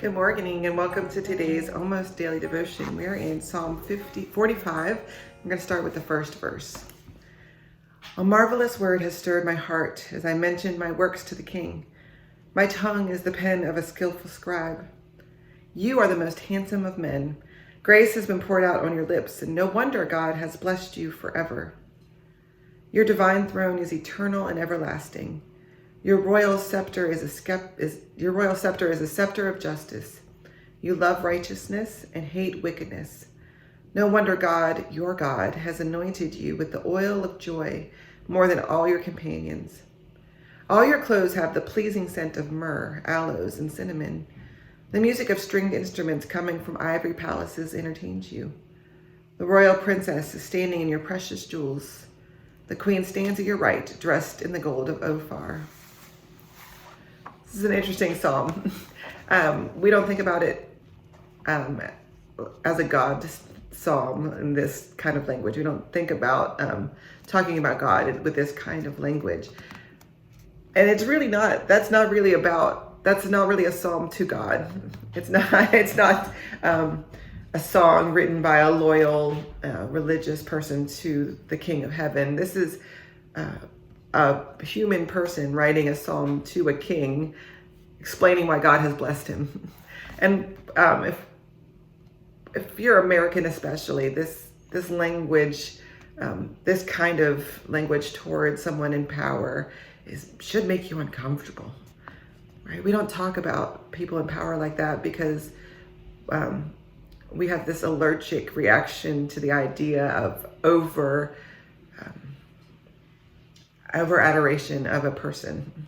Good morning and welcome to today's almost daily devotion. We're in Psalm 45. I'm going to start with the first verse. A marvelous word has stirred my heart as I mentioned my works to the king. My tongue is the pen of a skillful scribe. You are the most handsome of men. Grace has been poured out on your lips, and no wonder God has blessed you forever. Your divine throne is eternal and everlasting. Your royal scepter is a scepter of justice. You love righteousness and hate wickedness. No wonder God, your God, has anointed you with the oil of joy more than all your companions. All your clothes have the pleasing scent of myrrh, aloes, and cinnamon. The music of stringed instruments coming from ivory palaces entertains you. The royal princess is standing in your precious jewels. The queen stands at your right, dressed in the gold of Ophir. This is an interesting psalm. We don't think about it as a God psalm in this kind of language. We don't think about talking about God with this kind of language. And it's really not, that's not really a psalm to God. It's not a song written by a loyal religious person to the King of Heaven. This is a human person writing a psalm to a king, explaining why God has blessed him. And if you're American especially, this language, this kind of language towards someone in power should make you uncomfortable, right? We don't talk about people in power like that because we have this allergic reaction to the idea of over adoration of a person.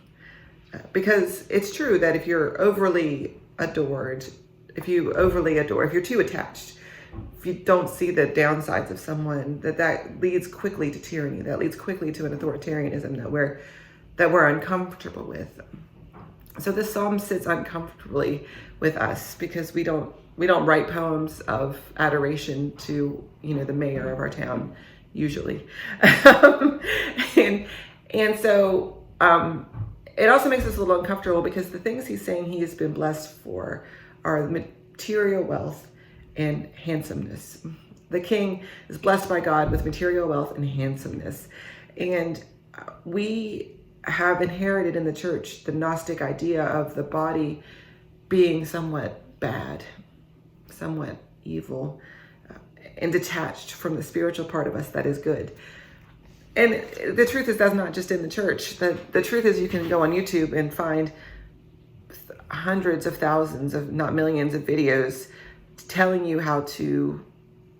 Because it's true that if you're overly adored, if you're too attached, if you don't see the downsides of someone, that leads quickly to tyranny, that leads quickly to an authoritarianism that we're uncomfortable with. So this psalm sits uncomfortably with us because we don't write poems of adoration to, the mayor of our town, usually. And so it also makes us a little uncomfortable because the things he's saying he has been blessed for are material wealth and handsomeness. The king is blessed by God with material wealth and handsomeness. And we have inherited in the church the Gnostic idea of the body being somewhat bad, somewhat evil, and detached from the spiritual part of us that is good. And the truth is that's not just in the church. The truth is you can go on YouTube and find hundreds of thousands of, not millions of videos telling you how to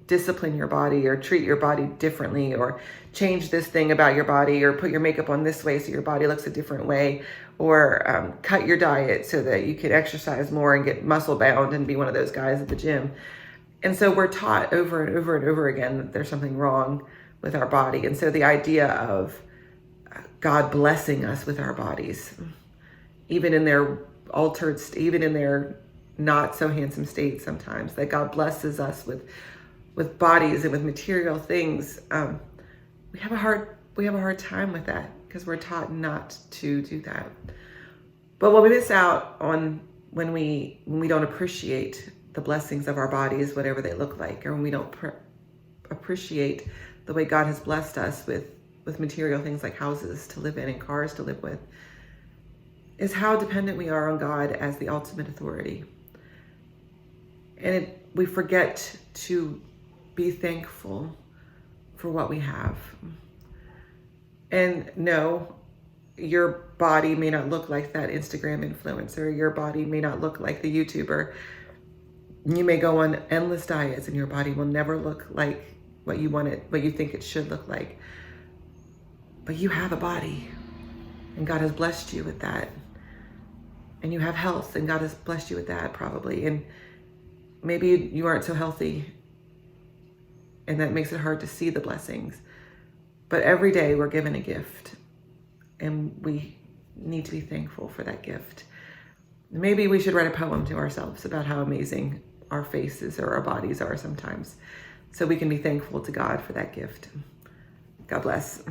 discipline your body or treat your body differently or change this thing about your body or put your makeup on this way so your body looks a different way or cut your diet so that you could exercise more and get muscle bound and be one of those guys at the gym. And so we're taught over and over and over again that there's something wrong with our body. And so the idea of God blessing us with our bodies, even in their altered, even in their not so handsome state sometimes, that God blesses us with bodies and with material things. We have a hard time with that because we're taught not to do that. But what we miss out on when we don't appreciate the blessings of our bodies, whatever they look like, or when we don't appreciate the way God has blessed us with material things like houses to live in and cars to live with, is how dependent we are on God as the ultimate authority. And we forget to be thankful for what we have. And no, your body may not look like that Instagram influencer. Your body may not look like the YouTuber. You may go on endless diets and your body will never look like what you think it should look like. But you have a body and God has blessed you with that. And you have health and God has blessed you with that probably. And maybe you aren't so healthy and that makes it hard to see the blessings. But every day we're given a gift and we need to be thankful for that gift. Maybe we should write a poem to ourselves about how amazing our faces or our bodies are sometimes, so we can be thankful to God for that gift. God bless.